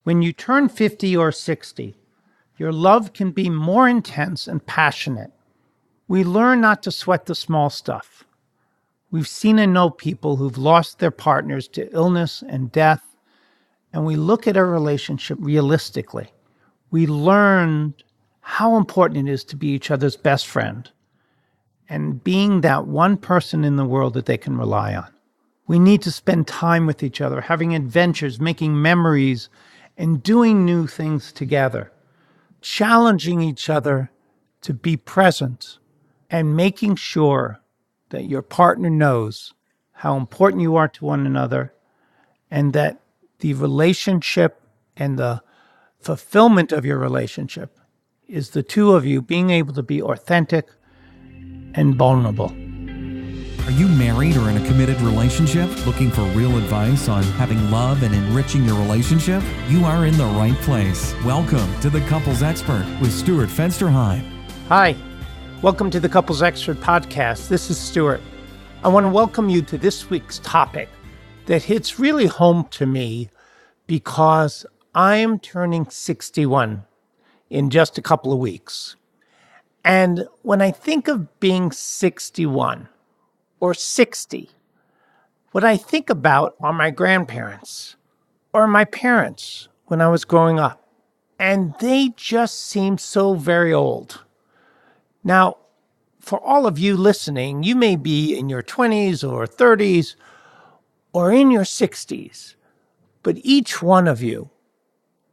When you turn 50 or 60, your love can be more intense and passionate. We learn not to sweat the small stuff. We've seen and know people who've lost their partners to illness and death, and we look at our relationship realistically. We learned how important it is to be each other's best friend and being that one person in the world that they can rely on. We need to spend time with each other, having adventures, making memories, and doing new things together, challenging each other to be present and making sure that your partner knows how important you are to one another and that the relationship and the fulfillment of your relationship is the two of you being able to be authentic and vulnerable. Are you married or in a committed relationship looking for real advice on having love and enriching your relationship? You are in the right place. Welcome to The Couples Expert with Stuart Fensterheim. Hi, welcome to the Couples Expert podcast. This is Stuart. I want to welcome you to this week's topic that hits really home to me because I am turning 61 in just a couple of weeks. And when I think of being 61 or 60, what I think about are my grandparents or my parents when I was growing up. And they just seem so very old. Now, for all of you listening, you may be in your 20s or 30s or in your 60s, but each one of you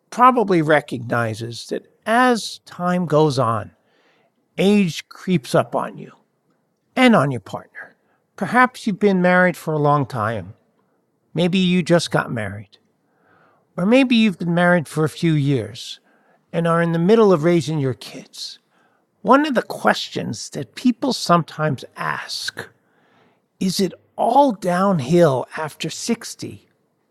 probably recognizes that as time goes on, age creeps up on you and on your partner. Perhaps you've been married for a long time. Maybe you just got married. Or maybe you've been married for a few years and are in the middle of raising your kids. One of the questions that people sometimes ask, is it all downhill after 60?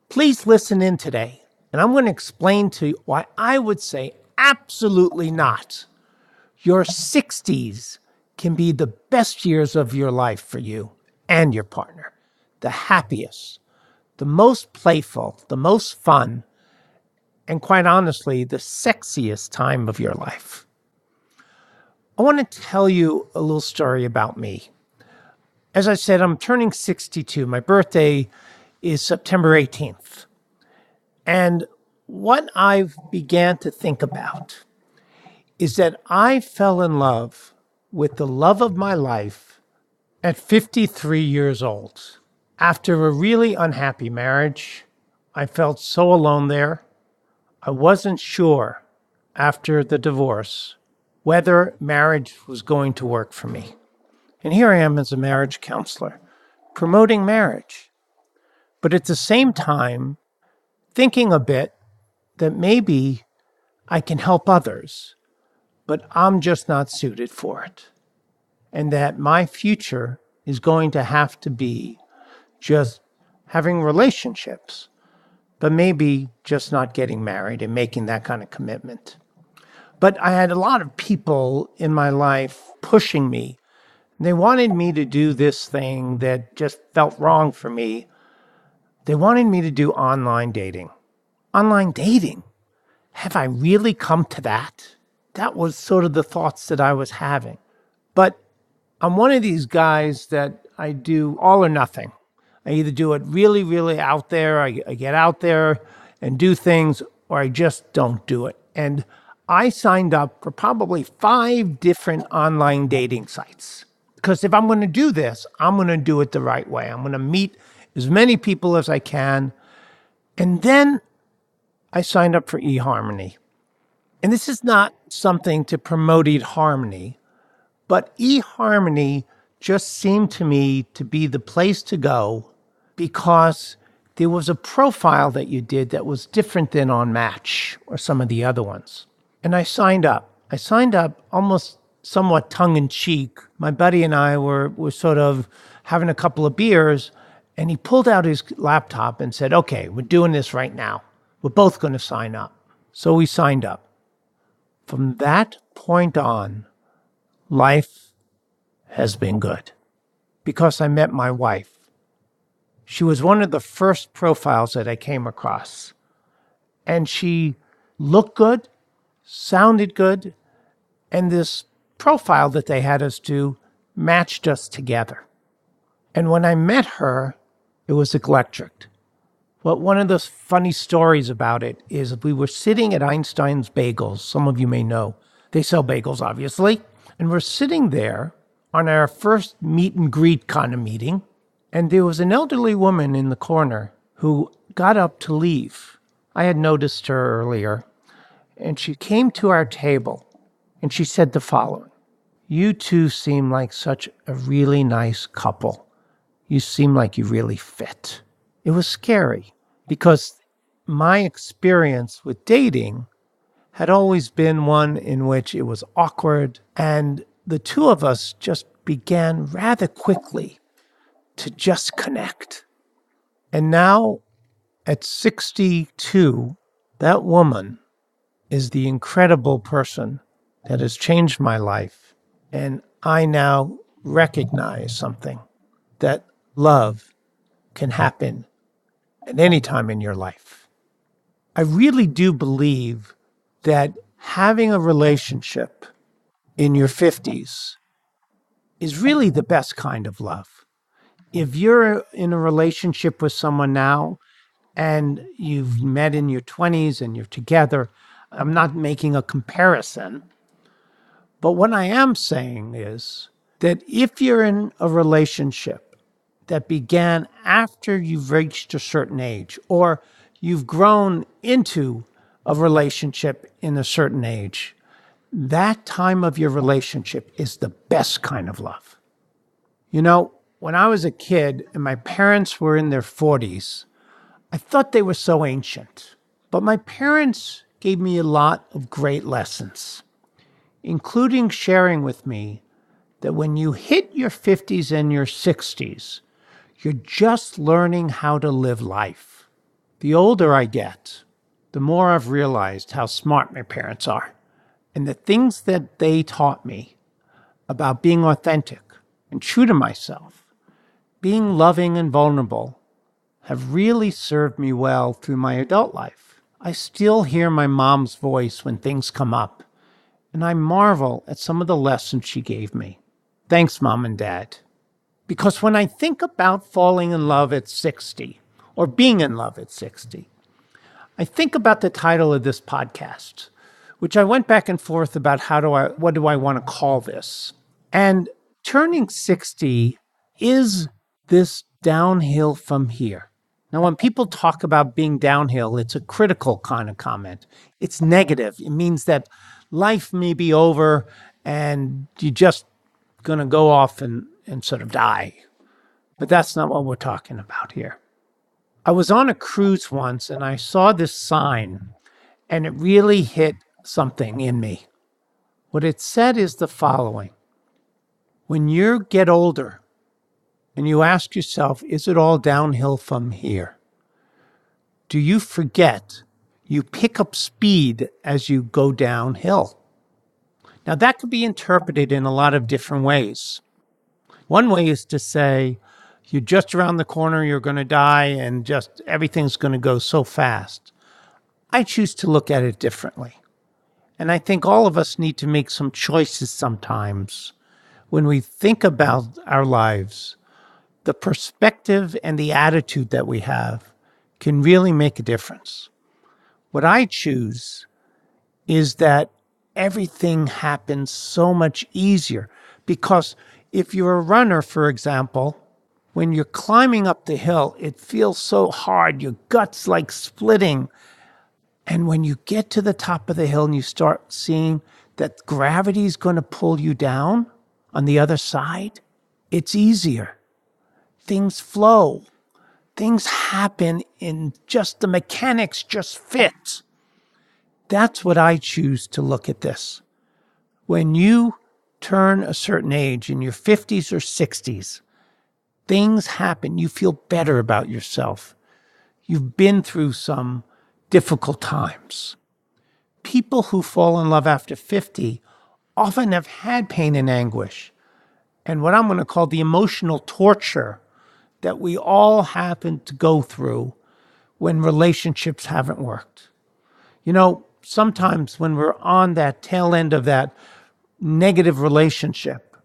Please listen in today, and I'm going to explain to you why I would say absolutely not. Your 60s can be the best years of your life for you and your partner, the happiest, the most playful, the most fun, and quite honestly, the sexiest time of your life. I want to tell you a little story about me. As I said, I'm turning 62. My birthday is September 18th. And what I've began to think about is that I fell in love with the love of my life at 53 years old. After a really unhappy marriage, I felt so alone there. I wasn't sure after the divorce whether marriage was going to work for me. And here I am as a marriage counselor, promoting marriage. But at the same time, thinking a bit that maybe I can help others, but I'm just not suited for it. And that my future is going to have to be just having relationships, but maybe just not getting married and making that kind of commitment. But I had a lot of people in my life pushing me. They wanted me to do this thing that just felt wrong for me. They wanted me to do online dating. Online dating? Have I really come to that? That was sort of the thoughts that I was having. But I'm one of these guys that I do all or nothing. I either do it really, really out there, I get out there and do things, or I just don't do it. And I signed up for probably 5 different online dating sites. Because if I'm going to do this, I'm going to do it the right way. I'm going to meet as many people as I can. And then I signed up for eHarmony. And this is not something to promote eHarmony, but eHarmony just seemed to me to be the place to go because there was a profile that you did that was different than on Match or some of the other ones. And I signed up. I signed up almost somewhat tongue-in-cheek. My buddy and I were sort of having a couple of beers, and he pulled out his laptop and said, okay, we're doing this right now. We're both going to sign up. So we signed up. From that point on, life has been good because I met my wife. She was one of the first profiles that I came across. And she looked good, sounded good, and this profile that they had us do matched us together. And when I met her, it was electric. But one of the funny stories about it is we were sitting at Einstein's Bagels. Some of you may know. They sell bagels, obviously. And we're sitting there on our first meet and greet kind of meeting. And there was an elderly woman in the corner who got up to leave. I had noticed her earlier. And she came to our table and she said the following: "You two seem like such a really nice couple. You seem like you really fit." It was scary because my experience with dating had always been one in which it was awkward, and the two of us just began rather quickly to just connect. And now, at 62, that woman is the incredible person that has changed my life. And I now recognize something, that love can happen at any time in your life. I really do believe that having a relationship in your 50s is really the best kind of love. If you're in a relationship with someone now and you've met in your 20s and you're together, I'm not making a comparison. But what I am saying is that if you're in a relationship that began after you've reached a certain age, or you've grown into a relationship in a certain age, that time of your relationship is the best kind of love. You know, when I was a kid and my parents were in their 40s, I thought they were so ancient. But my parents gave me a lot of great lessons, including sharing with me that when you hit your 50s and your 60s, you're just learning how to live life. The older I get, the more I've realized how smart my parents are. And the things that they taught me about being authentic and true to myself, being loving and vulnerable, have really served me well through my adult life. I still hear my mom's voice when things come up, and I marvel at some of the lessons she gave me. Thanks, Mom and Dad. Because when I think about falling in love at 60, or being in love at 60, I think about the title of this podcast, which I went back and forth about what do I want to call this? And turning 60 is this downhill from here. Now, when people talk about being downhill, it's a critical kind of comment. It's negative. It means that life may be over and you're just going to go off and sort of die. But that's not what we're talking about here. I was on a cruise once and I saw this sign and it really hit something in me. What it said is the following: when you get older and you ask yourself, is it all downhill from here? Do you forget you pick up speed as you go downhill? Now that could be interpreted in a lot of different ways. One way is to say, you're just around the corner, you're going to die, and just everything's going to go so fast. I choose to look at it differently. And I think all of us need to make some choices sometimes when we think about our lives. The perspective and the attitude that we have can really make a difference. What I choose is that everything happens so much easier, because if you're a runner, for example, when you're climbing up the hill, it feels so hard, your gut's like splitting. And when you get to the top of the hill and you start seeing that gravity's going to pull you down on the other side, it's easier. Things flow. Things happen in just the mechanics just fit. That's what I choose to look at this. When you turn a certain age in your 50s or 60s, things happen. You feel better about yourself. You've been through some difficult times. People who fall in love after 50 often have had pain and anguish, and what I'm going to call the emotional torture that we all happen to go through when relationships haven't worked. Sometimes when we're on that tail end of that negative relationship,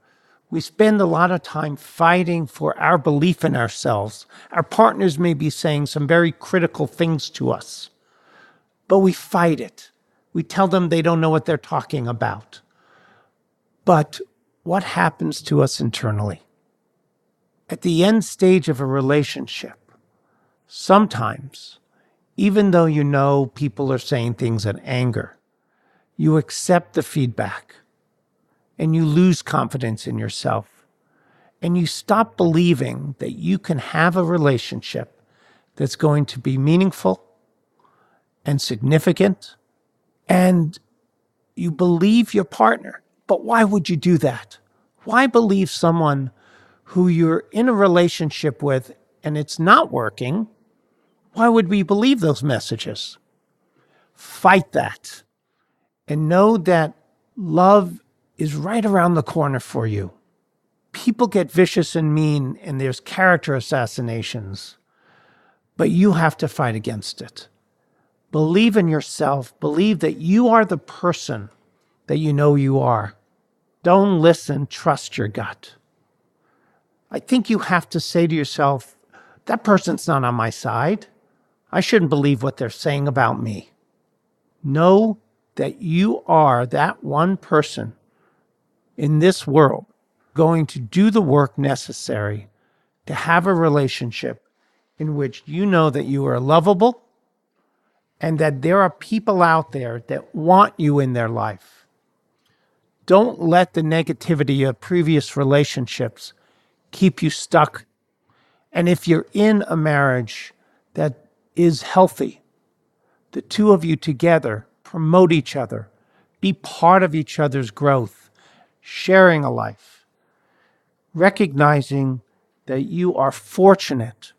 we spend a lot of time fighting for our belief in ourselves. Our partners may be saying some very critical things to us, but we fight it. We tell them they don't know what they're talking about. But what happens to us internally? At the end stage of a relationship, sometimes, even though you know people are saying things in anger, you accept the feedback and you lose confidence in yourself and you stop believing that you can have a relationship that's going to be meaningful and significant, and you believe your partner. But why would you do that? Why believe someone who you're in a relationship with and it's not working? Why would we believe those messages? Fight that and know that love is right around the corner for you. People get vicious and mean and there's character assassinations, but you have to fight against it. Believe in yourself. Believe that you are the person that you know you are. Don't listen, trust your gut. I think you have to say to yourself, that person's not on my side. I shouldn't believe what they're saying about me. Know that you are that one person in this world going to do the work necessary to have a relationship in which you know that you are lovable and that there are people out there that want you in their life. Don't let the negativity of previous relationships keep you stuck. And if you're in a marriage that is healthy, the two of you together promote each other, be part of each other's growth, sharing a life, recognizing that you are fortunate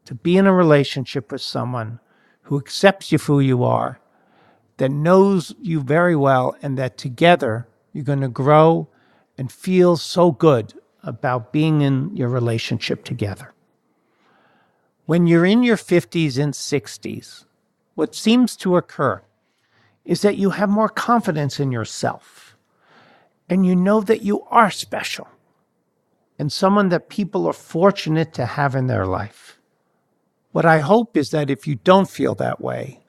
to be in a relationship with someone who accepts you for who you are, that knows you very well, and that together you're going to grow and feel so good about being in your relationship together. When you're in your 50s and 60s, what seems to occur is that you have more confidence in yourself and you know that you are special and someone that people are fortunate to have in their life. What I hope is that if you don't feel that way,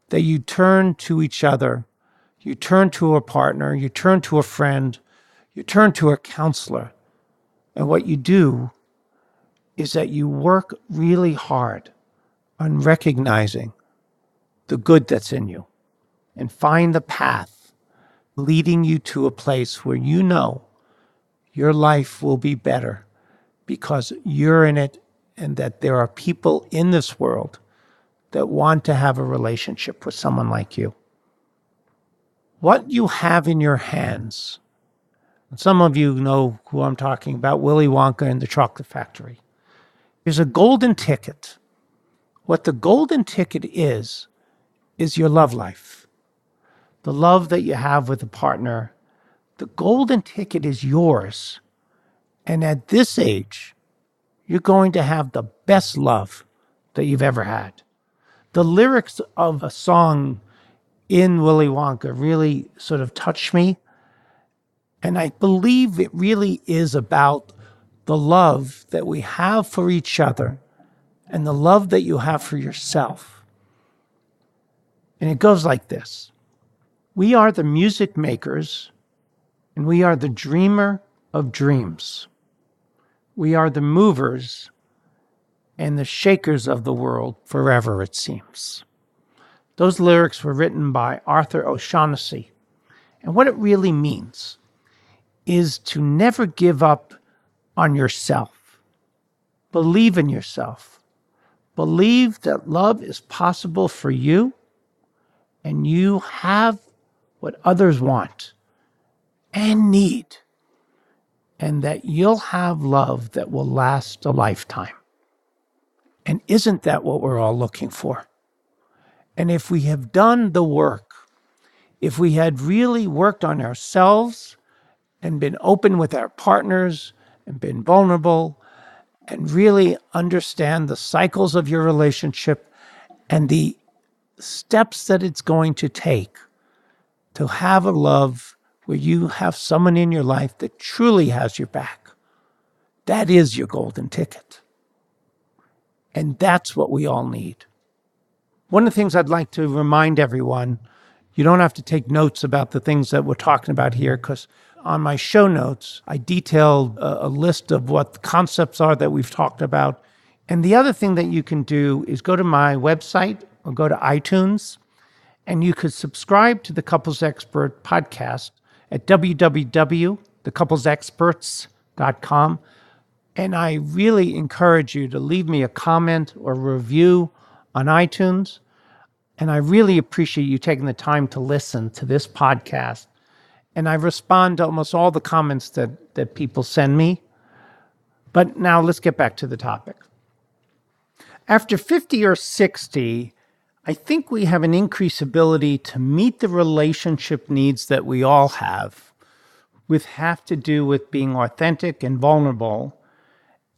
that you turn to each other, you turn to a partner, you turn to a friend, you turn to a counselor, and what you do is that you work really hard on recognizing the good that's in you and find the path leading you to a place where you know your life will be better because you're in it and that there are people in this world that want to have a relationship with someone like you. What you have in your hands, some of you know who I'm talking about, Willy Wonka and the Chocolate Factory, is a golden ticket. What the golden ticket is your love life. The love that you have with a partner. The golden ticket is yours. And at this age, you're going to have the best love that you've ever had. The lyrics of a song in Willy Wonka really sort of touched me. And I believe it really is about the love that we have for each other and the love that you have for yourself. And it goes like this. We are the music makers and we are the dreamer of dreams. We are the movers and the shakers of the world forever, it seems. Those lyrics were written by Arthur O'Shaughnessy. And what it really means is to never give up on yourself. Believe in yourself. Believe that love is possible for you and you have what others want and need, and that you'll have love that will last a lifetime. And isn't that what we're all looking for? And if we have done the work, if we had really worked on ourselves and been open with our partners and been vulnerable and really understand the cycles of your relationship and the steps that it's going to take to have a love where you have someone in your life that truly has your back. That is your golden ticket. And that's what we all need. One of the things I'd like to remind everyone, you don't have to take notes about the things that we're talking about here, because on my show notes, I detailed a list of what the concepts are that we've talked about. And the other thing that you can do is go to my website or go to iTunes, and you could subscribe to the Couples Expert podcast at www.thecouplesexperts.com. And I really encourage you to leave me a comment or review on iTunes. And I really appreciate you taking the time to listen to this podcast. And I respond to almost all the comments that people send me. But now let's get back to the topic. After 50 or 60, I think we have an increased ability to meet the relationship needs that we all have, which have to do with being authentic and vulnerable,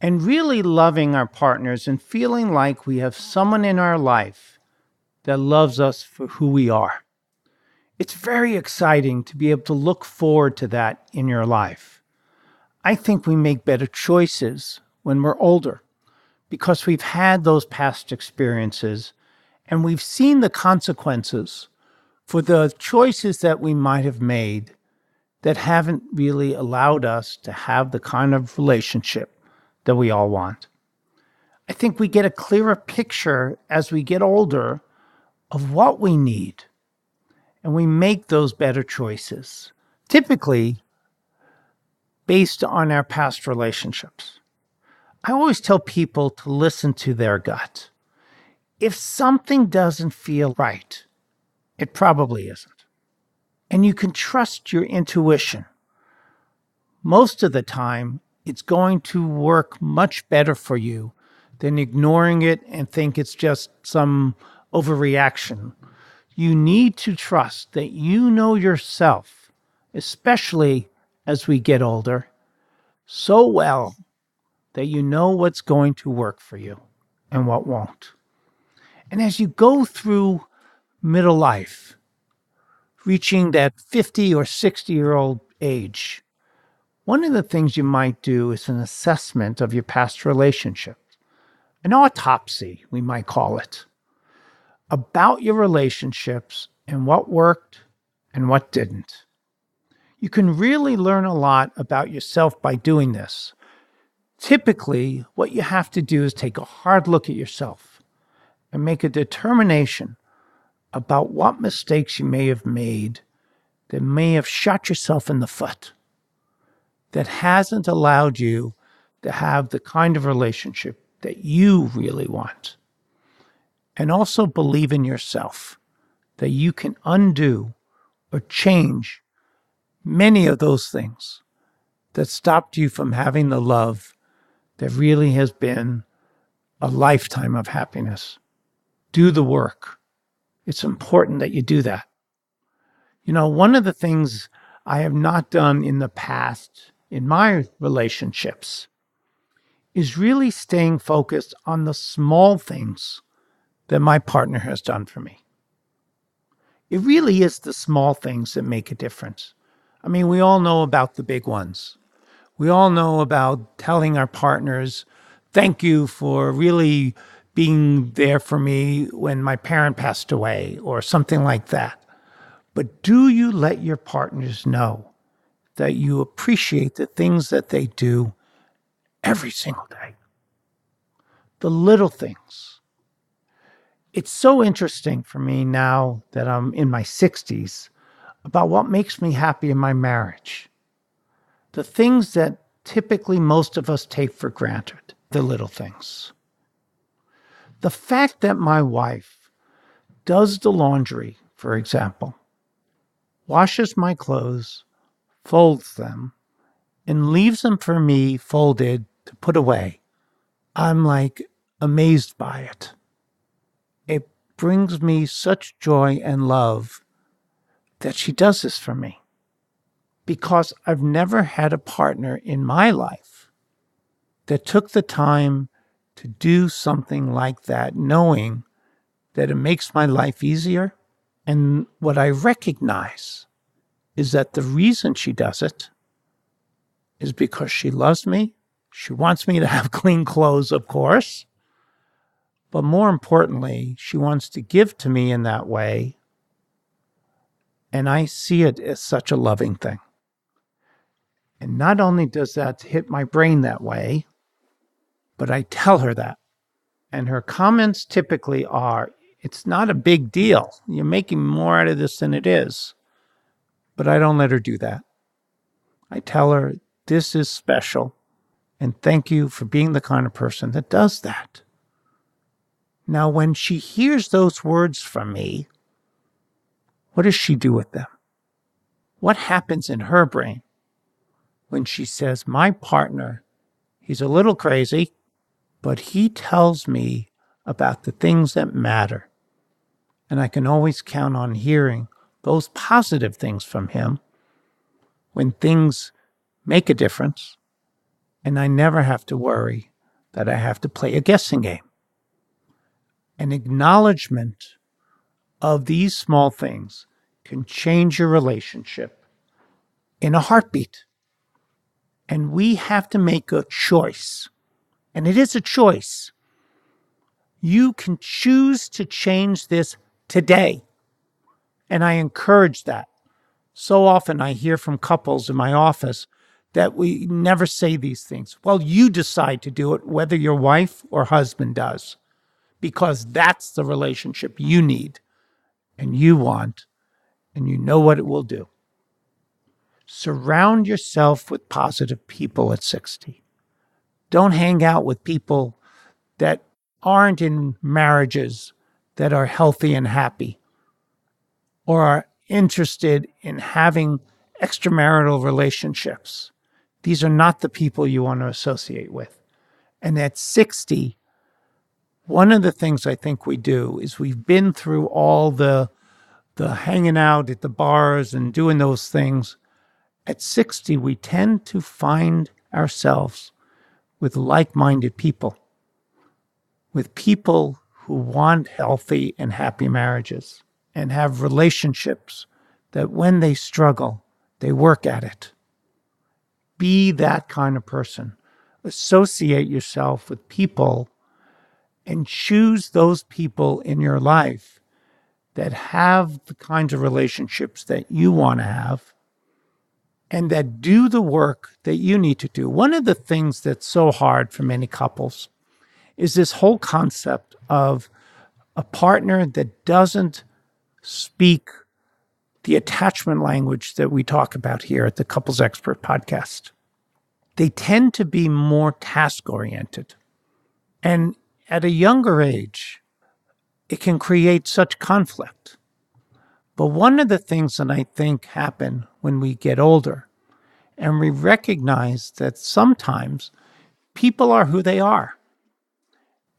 and really loving our partners and feeling like we have someone in our life that loves us for who we are. It's very exciting to be able to look forward to that in your life. I think we make better choices when we're older because we've had those past experiences and we've seen the consequences for the choices that we might have made that haven't really allowed us to have the kind of relationship that we all want. I think we get a clearer picture as we get older of what we need, and we make those better choices, typically based on our past relationships. I always tell people to listen to their gut. If something doesn't feel right, it probably isn't. And you can trust your intuition. Most of the time, it's going to work much better for you than ignoring it and think it's just some overreaction. You need to trust that you know yourself, especially as we get older, so well that you know what's going to work for you and what won't. And as you go through middle life, reaching that 50 or 60-year-old age, one of the things you might do is an assessment of your past relationships, an autopsy, we might call it, about your relationships and what worked and what didn't. You can really learn a lot about yourself by doing this. Typically, what you have to do is take a hard look at yourself and make a determination about what mistakes you may have made that may have shot yourself in the foot, that hasn't allowed you to have the kind of relationship that you really want. And also believe in yourself that you can undo or change many of those things that stopped you from having the love that really has been a lifetime of happiness. Do the work. It's important that you do that. You know, one of the things I have not done in the past in my relationships is really staying focused on the small things that my partner has done for me. It really is the small things that make a difference. I mean, we all know about the big ones. We all know about telling our partners, thank you for really being there for me when my parent passed away or something like that. But do you let your partners know that you appreciate the things that they do every single day? The little things. It's so interesting for me now that I'm in my 60s about what makes me happy in my marriage. The things that typically most of us take for granted, the little things. The fact that my wife does the laundry, for example, washes my clothes, folds them, and leaves them for me folded to put away, I'm like amazed by it. It brings me such joy and love that she does this for me, because I've never had a partner in my life that took the time to do something like that, knowing that it makes my life easier. And what I recognize is that the reason she does it is because she loves me. She wants me to have clean clothes, of course. But more importantly, she wants to give to me in that way. And I see it as such a loving thing. And not only does that hit my brain that way, but I tell her that. And her comments typically are, it's not a big deal. You're making more out of this than it is. But I don't let her do that. I tell her, this is special. And thank you for being the kind of person that does that. Now, when she hears those words from me, what does she do with them? What happens in her brain when she says, my partner, he's a little crazy, but he tells me about the things that matter. And I can always count on hearing those positive things from him when things make a difference, and I never have to worry that I have to play a guessing game. An acknowledgement of these small things can change your relationship in a heartbeat. And we have to make a choice. And it is a choice. You can choose to change this today. And I encourage that. So often I hear from couples in my office that we never say these things. Well, you decide to do it, whether your wife or husband does, because that's the relationship you need and you want, and you know what it will do. Surround yourself with positive people at 60. Don't hang out with people that aren't in marriages that are healthy and happy, or are interested in having extramarital relationships. These are not the people you want to associate with. And at 60, one of the things I think we do is we've been through all the hanging out at the bars and doing those things. At 60, we tend to find ourselves with like-minded people, with people who want healthy and happy marriages and have relationships that when they struggle, they work at it. Be that kind of person. Associate yourself with people and choose those people in your life that have the kinds of relationships that you want to have and that do the work that you need to do. One of the things that's so hard for many couples is this whole concept of a partner that doesn't speak the attachment language that we talk about here at the Couples Expert podcast. They tend to be more task-oriented. And at a younger age, it can create such conflict. But one of the things that I think happen when we get older, and we recognize that sometimes people are who they are,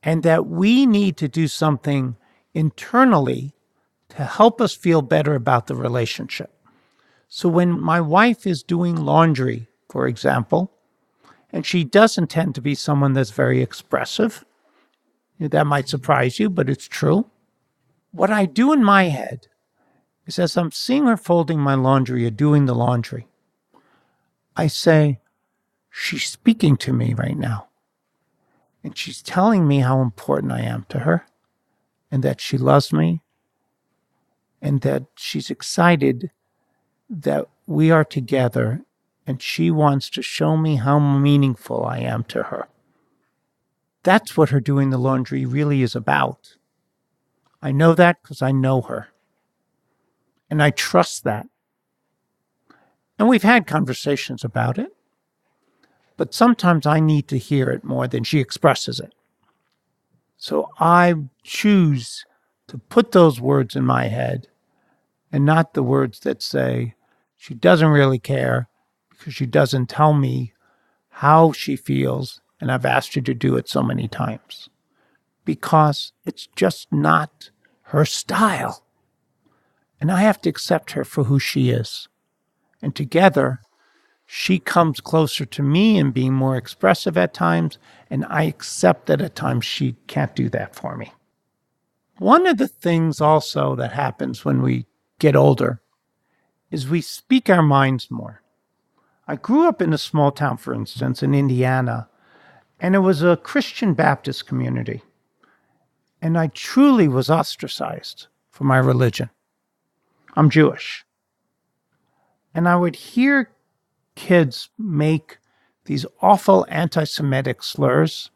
and that we need to do something internally to help us feel better about the relationship. So when my wife is doing laundry, for example, and she doesn't tend to be someone that's very expressive, that might surprise you, but it's true. What I do in my head is as I'm seeing her folding my laundry or doing the laundry, I say, she's speaking to me right now. And she's telling me how important I am to her and that she loves me and that she's excited that we are together and she wants to show me how meaningful I am to her. That's what her doing the laundry really is about. I know that because I know her. And I trust that. And we've had conversations about it. But sometimes I need to hear it more than she expresses it. So I choose to put those words in my head and not the words that say, she doesn't really care because she doesn't tell me how she feels, and I've asked her to do it so many times. Because it's just not her style. And I have to accept her for who she is. And together, she comes closer to me and being more expressive at times, and I accept that at times she can't do that for me. One of the things also that happens when we get older is we speak our minds more. I grew up in a small town, for instance, in Indiana, and it was a Christian Baptist community. And I truly was ostracized for my religion. I'm Jewish. And I would hear kids make these awful anti Semitic slurs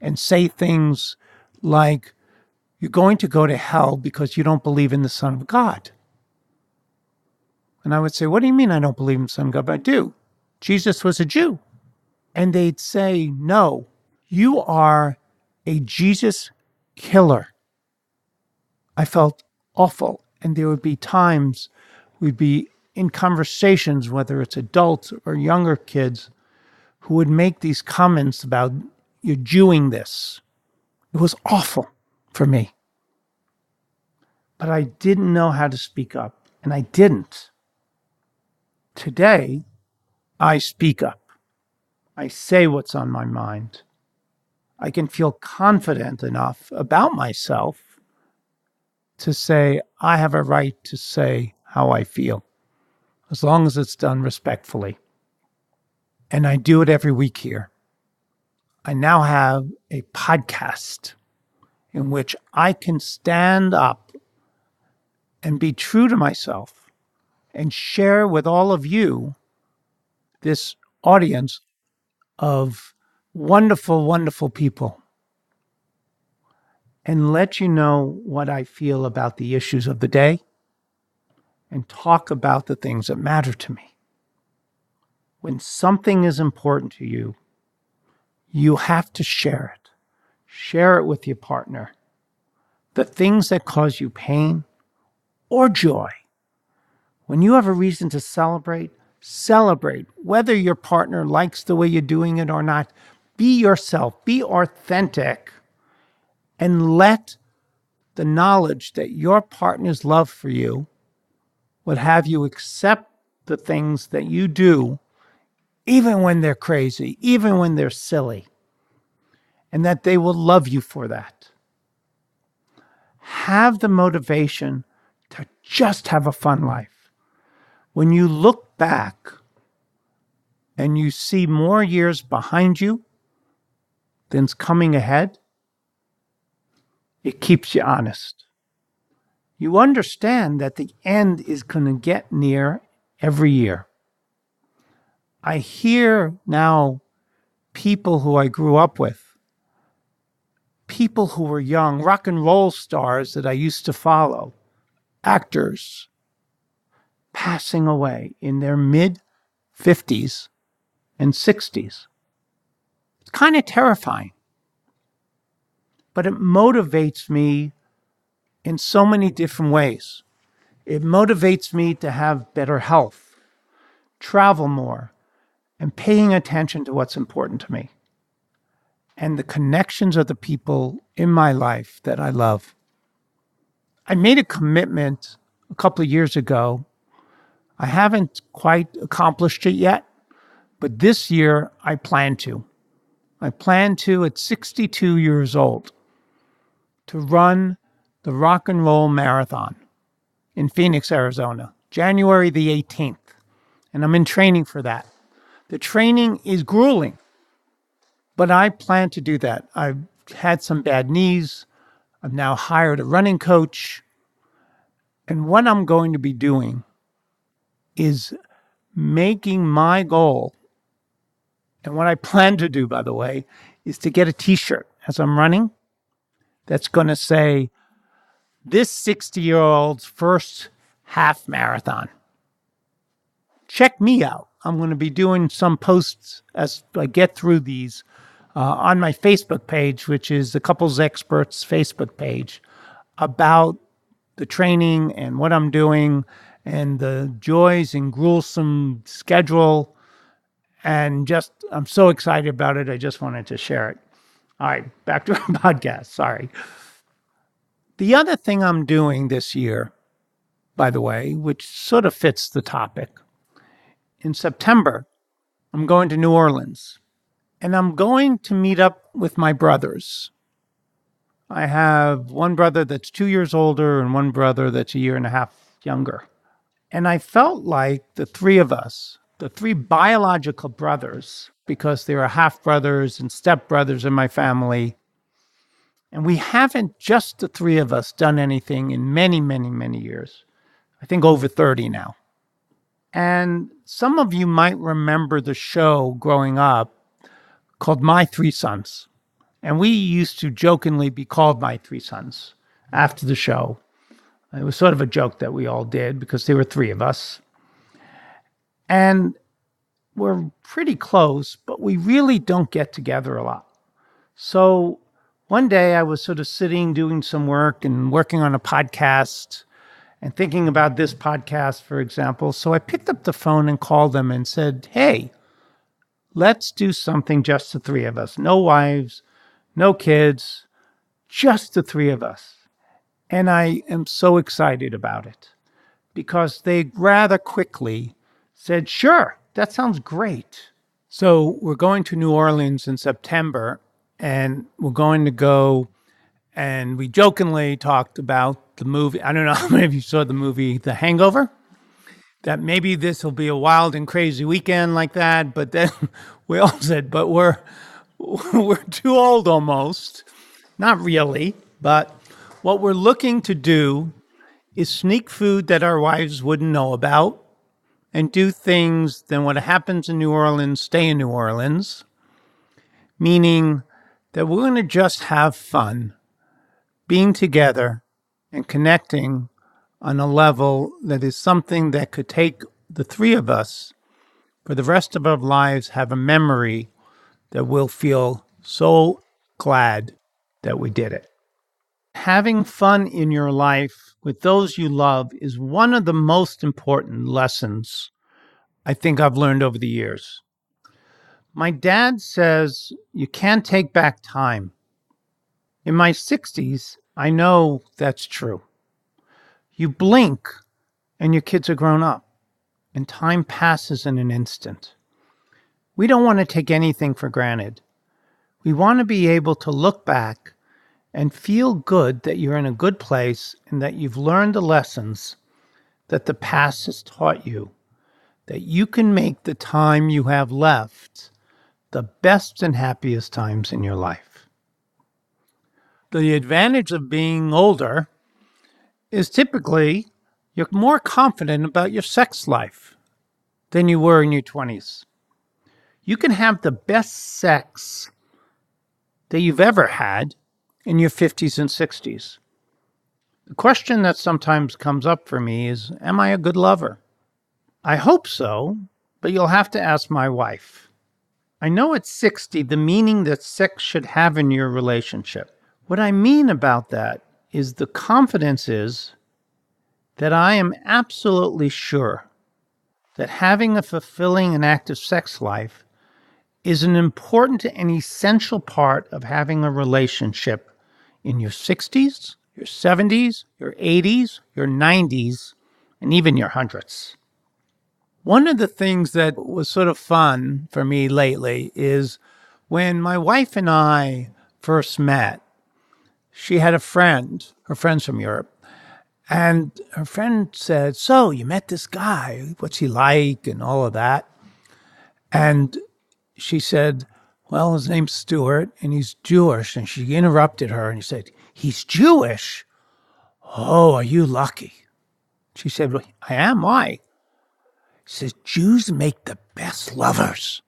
and say things like, "You're going to go to hell because you don't believe in the Son of God." And I would say, "What do you mean I don't believe in the Son of God?" But I do. Jesus was a Jew. And they'd say, "No, you are a Jesus killer." I felt awful. And there would be times we'd be in conversations, whether it's adults or younger kids, who would make these comments about, "You're Jewing this." It was awful for me. But I didn't know how to speak up, and I didn't. Today, I speak up. I say what's on my mind. I can feel confident enough about myself to say I have a right to say how I feel, as long as it's done respectfully. And I do it every week here. I now have a podcast in which I can stand up and be true to myself and share with all of you, this audience of wonderful, wonderful people, and let you know what I feel about the issues of the day and talk about the things that matter to me. When something is important to you, you have to share it. Share it with your partner. The things that cause you pain or joy. When you have a reason to celebrate, celebrate. Whether your partner likes the way you're doing it or not, be yourself, be authentic, and let the knowledge that your partner's love for you would have you accept the things that you do, even when they're crazy, even when they're silly, and that they will love you for that. Have the motivation to just have a fun life. When you look back and you see more years behind you than's coming ahead, it keeps you honest. You understand that the end is going to get near every year. I hear now people who I grew up with, people who were young, rock and roll stars that I used to follow, actors, passing away in their mid-50s and 60s. It's kind of terrifying. But it motivates me in so many different ways. It motivates me to have better health, travel more, and paying attention to what's important to me and the connections of the people in my life that I love. I made a commitment a couple of years ago. I haven't quite accomplished it yet, but this year I plan to. I plan to, at 62 years old, to run the Rock and Roll Marathon in Phoenix, Arizona, January the 18th. And I'm in training for that. The training is grueling, but I plan to do that. I've had some bad knees. I've now hired a running coach. And what I'm going to be doing is making my goal, and what I plan to do, by the way, is to get a t-shirt as I'm running that's going to say, "This 60-year-old's first half marathon." Check me out. I'm going to be doing some posts as I get through these on my Facebook page, which is the Couples Experts Facebook page, about the training and what I'm doing and the joys and gruesome schedule. And just, I'm so excited about it. I just wanted to share it. All right, back to our podcast. Sorry. The other thing I'm doing this year, by the way, which sort of fits the topic, in September, I'm going to New Orleans, and I'm going to meet up with my brothers. I have one brother that's 2 years older and one brother that's a year and a half younger. And I felt like the three of us, the three biological brothers, because there are half brothers and step brothers in my family, and we haven't, just the three of us, done anything in many, many, many years. I think over 30 now. And some of you might remember the show growing up called My Three Sons. And we used to jokingly be called My Three Sons after the show. It was sort of a joke that we all did because there were three of us. And we're pretty close, but we really don't get together a lot. So one day I was sort of sitting, doing some work and working on a podcast and thinking about this podcast, for example. So I picked up the phone and called them and said, hey, let's do something just the three of us. No wives, no kids, just the three of us. And I am so excited about it because they rather quickly said, sure, that sounds great. So we're going to New Orleans in September, and we're going to go, and we jokingly talked about the movie. I don't know how many of you saw the movie The Hangover, that maybe this will be a wild and crazy weekend like that. But then we all said, but we're too old almost. Not really, but what we're looking to do is sneak food that our wives wouldn't know about and do things. Then what happens in New Orleans, stay in New Orleans, meaning that we're going to just have fun being together and connecting on a level that is something that could take the three of us for the rest of our lives, have a memory that we'll feel so glad that we did it. Having fun in your life with those you love is one of the most important lessons I think I've learned over the years. My dad says you can't take back time. In my 60s, I know that's true. You blink and your kids are grown up, and time passes in an instant. We don't want to take anything for granted. We want to be able to look back and feel good that you're in a good place and that you've learned the lessons that the past has taught you, that you can make the time you have left the best and happiest times in your life. The advantage of being older is typically you're more confident about your sex life than you were in your 20s. You can have the best sex that you've ever had in your 50s and 60s. The question that sometimes comes up for me is, am I a good lover? I hope so, but you'll have to ask my wife. I know at 60 the meaning that sex should have in your relationship. What I mean about that is the confidence is that I am absolutely sure that having a fulfilling and active sex life is an important and essential part of having a relationship in your 60s, your 70s, your 80s, your 90s, and even your hundreds. One of the things that was sort of fun for me lately is when my wife and I first met, she had a friend, her friend's from Europe, and her friend said, so you met this guy, what's he like and all of that. And she said, well, his name's Stuart and he's Jewish. And she interrupted her and she said, he's Jewish? Oh, are you lucky? She said, well, I am. Why? She says, Jews make the best lovers.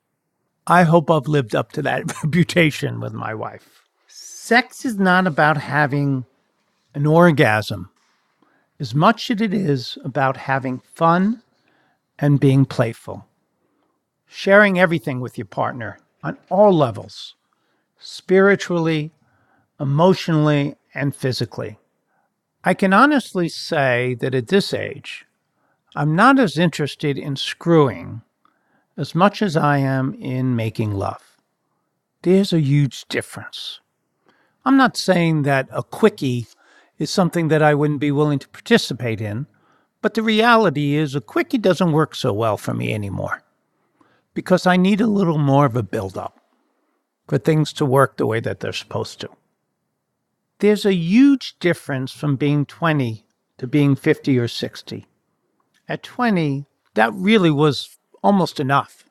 I hope I've lived up to that reputation with my wife. Sex is not about having an orgasm as much as it is about having fun and being playful. Sharing everything with your partner on all levels, spiritually, emotionally, and physically. I can honestly say that at this age, I'm not as interested in screwing as much as I am in making love. There's a huge difference. I'm not saying that a quickie is something that I wouldn't be willing to participate in, but the reality is a quickie doesn't work so well for me anymore because I need a little more of a build-up for things to work the way that they're supposed to. There's a huge difference from being 20 to being 50 or 60. At 20, that really was almost enough.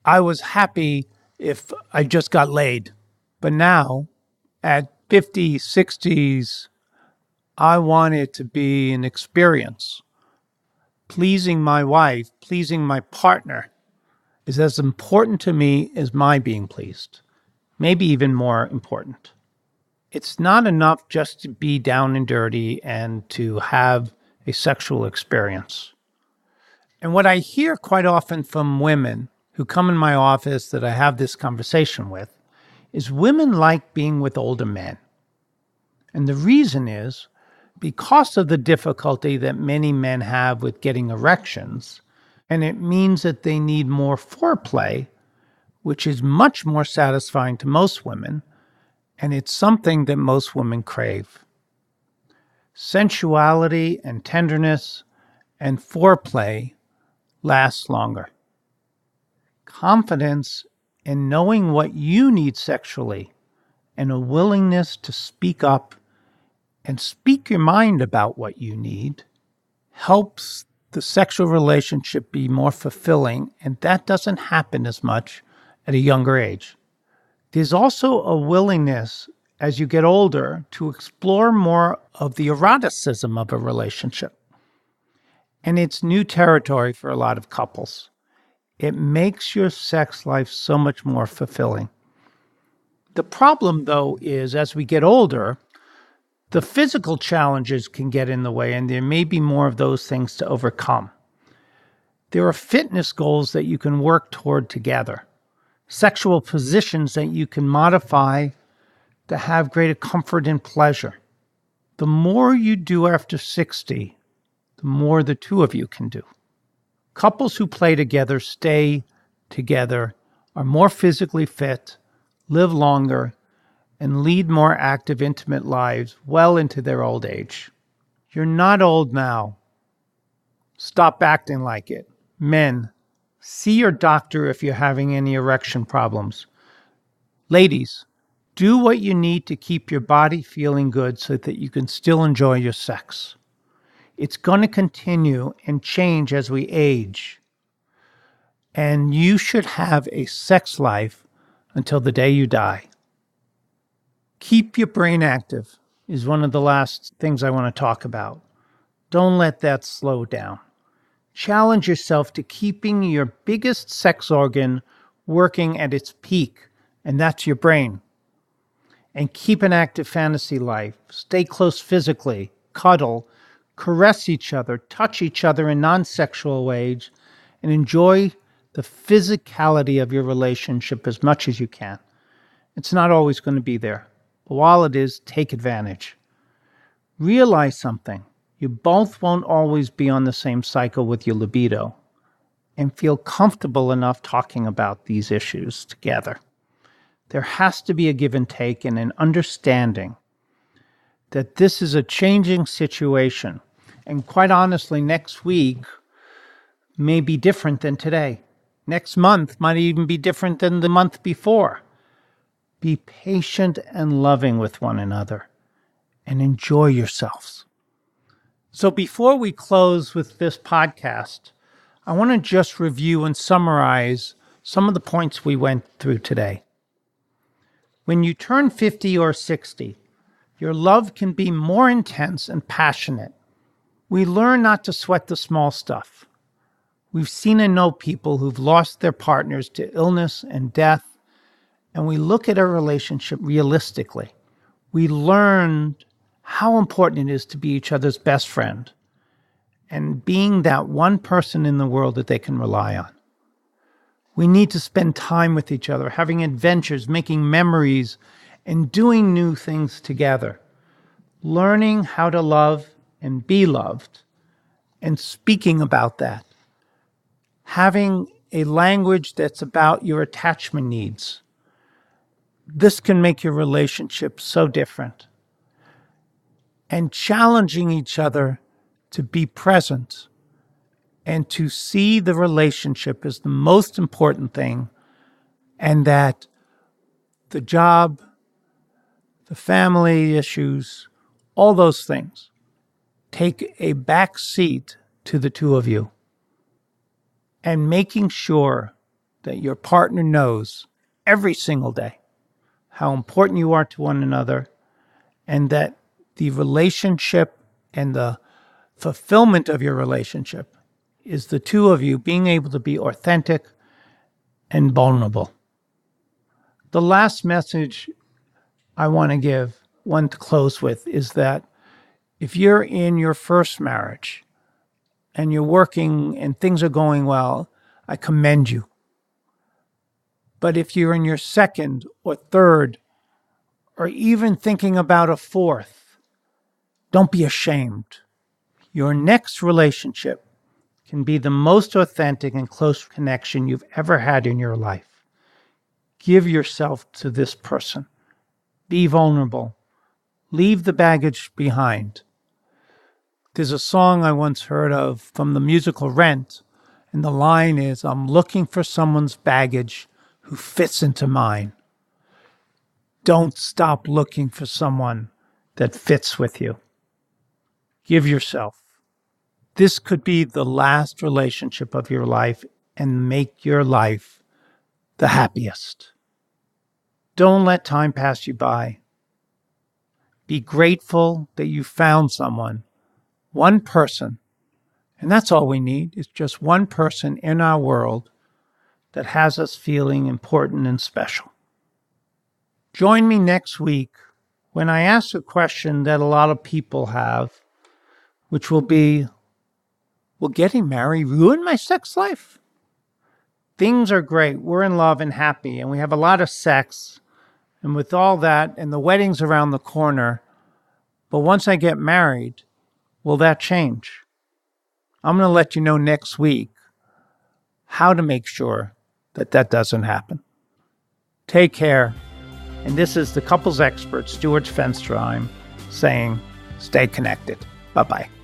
I was happy if I just got laid. But now, at 50, 60s, I want it to be an experience. Pleasing my wife, pleasing my partner is as important to me as my being pleased, maybe even more important. It's not enough just to be down and dirty and to have a sexual experience. And what I hear quite often from women who come in my office that I have this conversation with is women like being with older men. And the reason is because of the difficulty that many men have with getting erections, and it means that they need more foreplay, which is much more satisfying to most women, and it's something that most women crave. Sensuality and tenderness and foreplay lasts longer. Confidence in knowing what you need sexually and a willingness to speak up and speak your mind about what you need helps the sexual relationship be more fulfilling, and that doesn't happen as much at a younger age. There's also a willingness as you get older to explore more of the eroticism of a relationship. And it's new territory for a lot of couples. It makes your sex life so much more fulfilling. The problem, though, is as we get older, the physical challenges can get in the way, and there may be more of those things to overcome. There are fitness goals that you can work toward together, sexual positions that you can modify to have greater comfort and pleasure. The more you do after 60, the more the two of you can do. Couples who play together, stay together, are more physically fit, live longer, and lead more active, intimate lives well into their old age. You're not old now. Stop acting like it. Men, see your doctor if you're having any erection problems. Ladies, do what you need to keep your body feeling good so that you can still enjoy your sex. It's going to continue and change as we age. And you should have a sex life until the day you die. Keep your brain active is one of the last things I want to talk about. Don't let that slow down. Challenge yourself to keeping your biggest sex organ working at its peak, and that's your brain. And keep an active fantasy life. Stay close physically, cuddle, caress each other, touch each other in non-sexual ways, and enjoy the physicality of your relationship as much as you can. It's not always going to be there. But while it is, take advantage. Realize something. You both won't always be on the same cycle with your libido, and feel comfortable enough talking about these issues together. There has to be a give and take and an understanding that this is a changing situation. And quite honestly, next week may be different than today. Next month might even be different than the month before. Be patient and loving with one another and enjoy yourselves. So before we close with this podcast, I want to just review and summarize some of the points we went through today. When you turn 50 or 60, your love can be more intense and passionate. We learn not to sweat the small stuff. We've seen and know people who've lost their partners to illness and death, and we look at our relationship realistically. We learned how important it is to be each other's best friend and being that one person in the world that they can rely on. We need to spend time with each other, having adventures, making memories, and doing new things together. Learning how to love and be loved, and speaking about that. Having a language that's about your attachment needs. This can make your relationship so different. And challenging each other to be present and to see the relationship as the most important thing, and that the job, the family issues, all those things. Take a back seat to the two of you and making sure that your partner knows every single day how important you are to one another, and that the relationship and the fulfillment of your relationship is the two of you being able to be authentic and vulnerable. The last message I want to give, one to close with, is that if you're in your first marriage and you're working and things are going well, I commend you. But if you're in your second or third, or even thinking about a fourth, don't be ashamed. Your next relationship can be the most authentic and close connection you've ever had in your life. Give yourself to this person. Be vulnerable. Leave the baggage behind. There's a song I once heard of from the musical Rent, and the line is, "I'm looking for someone's baggage who fits into mine." Don't stop looking for someone that fits with you. Give yourself. This could be the last relationship of your life and make your life the happiest. Don't let time pass you by. Be grateful that you found someone, one person, and that's all we need, is just one person in our world that has us feeling important and special. Join me next week when I ask a question that a lot of people have, which will be, will getting married ruin my sex life? Things are great. We're in love and happy, and we have a lot of sex. And with all that, and the wedding's around the corner, but once I get married, will that change? I'm going to let you know next week how to make sure that that doesn't happen. Take care. And this is the couples expert, Stuart Fenstrom, saying, stay connected. Bye-bye.